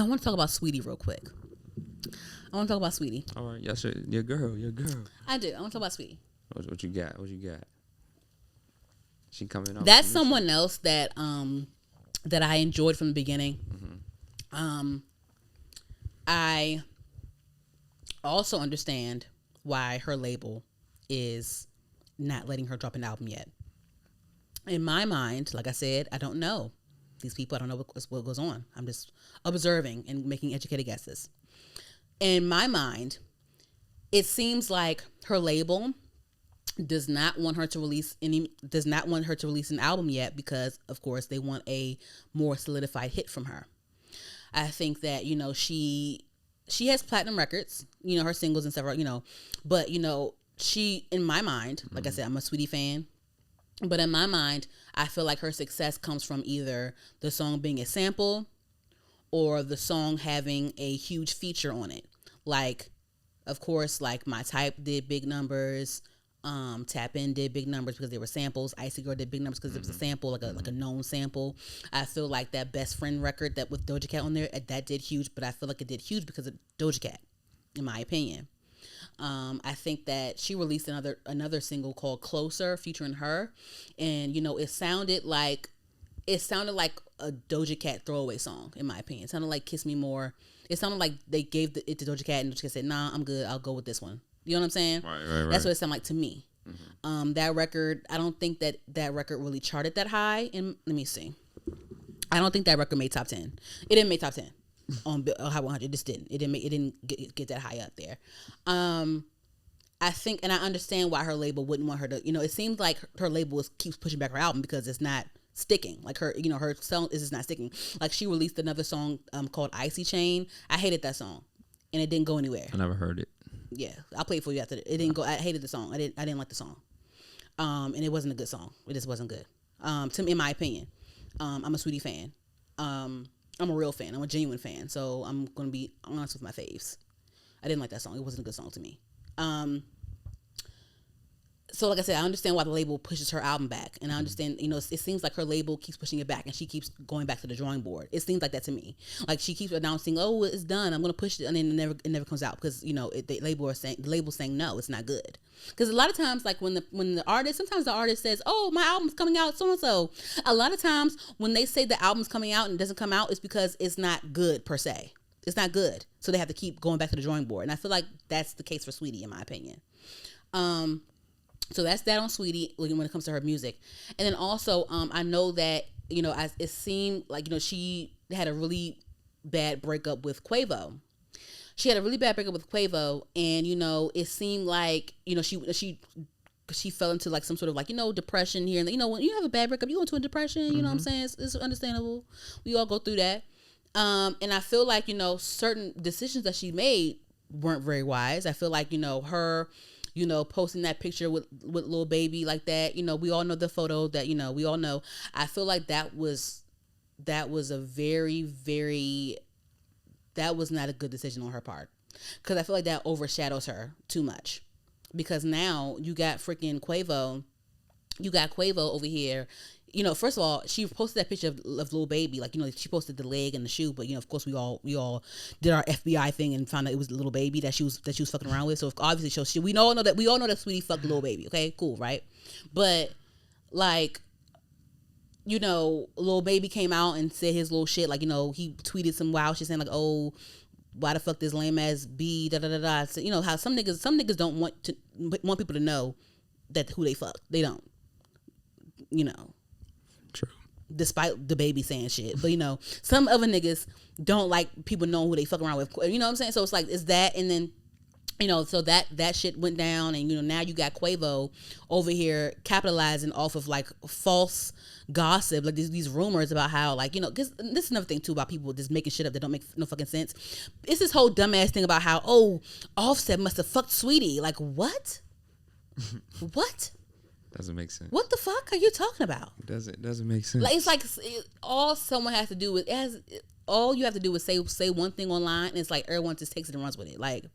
I want to talk about Saweetie real quick. I want to talk about Saweetie. All right, yes, your girl. I do. I want to talk about Saweetie. What you got? What you got? She coming out. That's someone else that that I enjoyed from the beginning. I also understand why her label is not letting her drop an album yet. In my mind, like I said, I don't know these people. I don't know what goes on. I'm just observing and making educated guesses. In my mind, it seems like her label does not want her to release an album yet because, of course, they want a more solidified hit from her. I think that, she has platinum records, her singles and several, but, she, in my mind, like I said, I'm a Saweetie fan, but in my mind, I feel like her success comes from either the song being a sample or the song having a huge feature on it. Like, of course, like My Type did big numbers. Tap In did big numbers because they were samples. Icy Girl did big numbers because it was a sample, like a known sample. I feel like that Best Friend record that with Doja Cat on there, that did huge, but I feel like it did huge because of Doja Cat, in my opinion. I think that she released another single called Closer featuring her, and it sounded like a Doja Cat throwaway song, in my opinion. It sounded like Kiss Me More. It sounded like they gave it to Doja Cat and Doja Cat said, nah, I'm good, I'll go with this one. You know what I'm saying? Right. That's what it sounded like to me. That record, I don't think that record really charted that high. And let me see. I don't think that record made top 10. It didn't make top 10 on Hot 100. It just didn't. It didn't get that high up there. I think, and I understand why her label wouldn't want her to. It seems like her label keeps pushing back her album because it's not sticking. Like her song is just not sticking. Like she released another song called Icy Chain. I hated that song, and it didn't go anywhere. I never heard it. Yeah, I'll play it for you after. It didn't go. I hated the song. I didn't like the song. And it wasn't a good song. It just wasn't good. To me, in my opinion, I'm a Saweetie fan. I'm a real fan. I'm a genuine fan. So I'm gonna be honest with my faves. I didn't like that song. It wasn't a good song to me. So like I said, I understand why the label pushes her album back, and I understand, it seems like her label keeps pushing it back, and she keeps going back to the drawing board. It seems like that to me. Like she keeps announcing, "Oh, it's done. I'm gonna push it," and then it never comes out because the label's saying no, it's not good. Because a lot of times, like when the artist, sometimes the artist says, "Oh, my album's coming out so and so." A lot of times when they say the album's coming out and it doesn't come out, it's because it's not good per se. It's not good, so they have to keep going back to the drawing board. And I feel like that's the case for Saweetie, in my opinion. So that's that on Saweetie when it comes to her music. And then also, I know that, it seemed like, she had a really bad breakup with Quavo. She had a really bad breakup with Quavo, and, it seemed like, she fell into like some sort of like, depression here. And, when you have a bad breakup, you go into a depression, you know what I'm saying? It's understandable. We all go through that. And I feel like, certain decisions that she made weren't very wise. I feel like, her posting that picture with Lil Baby like that, we all know the photo that, we all know. I feel like that was a very, very, that was not a good decision on her part. Because I feel like that overshadows her too much. Because now you got freaking Quavo. You got Quavo over here. First of all, she posted that picture of Lil Baby, like, she posted the leg and the shoe, but of course we all did our FBI thing and found out it was Lil Baby that she was fucking around with. So obviously, we all know that Saweetie fucked Lil Baby. Okay, cool, right? But like, Lil Baby came out and said his little shit, like, he tweeted some wild shit saying like, "Oh, why the fuck this lame ass B da da da da." So, how some niggas don't want people to know that who they fucked. They don't. True. Despite the baby saying shit, but some other niggas don't like people knowing who they fuck around with. You know what I'm saying? So it's like, it's that, and then so that shit went down, and now you got Quavo over here capitalizing off of like false gossip, like these rumors about how, like, because this is another thing too about people just making shit up that don't make no fucking sense. It's this whole dumbass thing about how, oh, Offset must have fucked Saweetie. Like, what? What? Doesn't make sense. What the fuck are you talking about? It doesn't make sense. Like, it's like all someone has to do with all you have to do is say one thing online, and it's like everyone just takes it and runs with it. Like,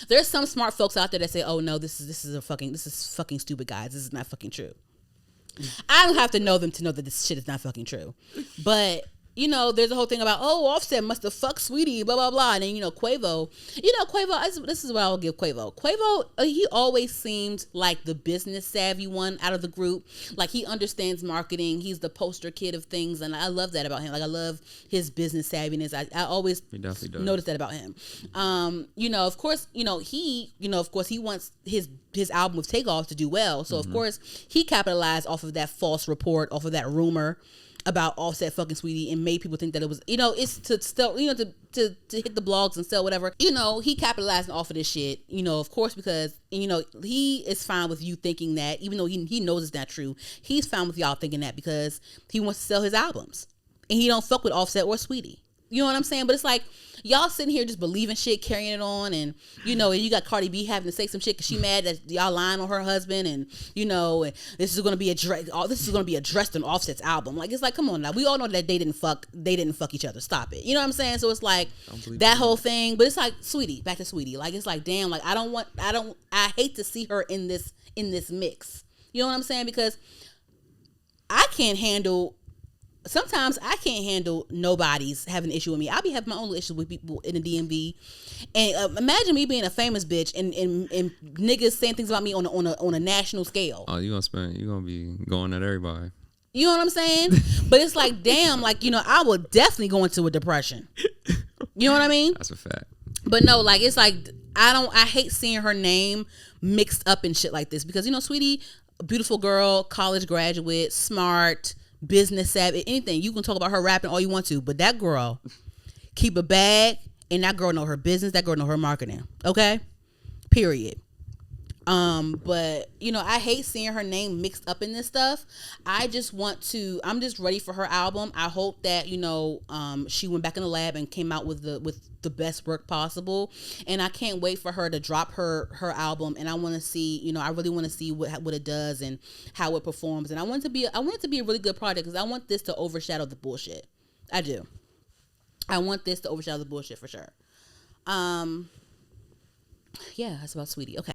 there's some smart folks out there that say, "Oh no, this is fucking stupid, guys. This is not fucking true." I don't have to know them to know that this shit is not fucking true. But there's a whole thing about, oh, Offset must have fucked Saweetie, blah, blah, blah. And then, Quavo, this is what I'll give Quavo. Quavo, he always seemed like the business savvy one out of the group. Like, he understands marketing. He's the poster kid of things. And I love that about him. Like, I love his business savviness. I always notice that about him. Of course, he wants his album with Takeoff to do well. So, of course, he capitalized off of that false report, off of that rumor about Offset fucking Saweetie, and made people think that it was, it's to still, to hit the blogs and sell whatever. He capitalizing off of this shit, of course, because, he is fine with you thinking that, even though he knows it's not true. He's fine with y'all thinking that because he wants to sell his albums, and he don't fuck with Offset or Saweetie. You know what I'm saying? But it's like, y'all sitting here just believing shit, carrying it on, and, and you got Cardi B having to say some shit because she mad that y'all lying on her husband, and, and this is going to be addressed on Offset's album. Like, it's like, come on now. We all know that they didn't fuck each other. Stop it. You know what I'm saying? So it's like that whole thing, but it's like Saweetie, back to Saweetie. Like, it's like, damn, like, I hate to see her in this mix. You know what I'm saying? Because sometimes I can't handle nobody's having an issue with me. I'll be having my own issues with people in the DMV. And imagine me being a famous bitch and niggas saying things about me on a national scale. Oh, you're going to be going at everybody. You know what I'm saying? But it's like, damn, like, I will definitely go into a depression. You know what I mean? That's a fact. But no, like, it's like, I hate seeing her name mixed up in shit like this because, Saweetie, beautiful girl, college graduate, smart, business savvy, anything. You can talk about her rapping all you want to, but that girl keep a bag, and that girl know her business, that girl know her marketing. Okay? Period. But I hate seeing her name mixed up in this stuff. I'm just ready for her album. I hope that, she went back in the lab and came out with the best work possible. And I can't wait for her to drop her album. And I want to see, I really want to see what it does and how it performs. And I want it to be a really good project because I want this to overshadow the bullshit. I do. I want this to overshadow the bullshit for sure. Yeah, that's about Saweetie. Okay.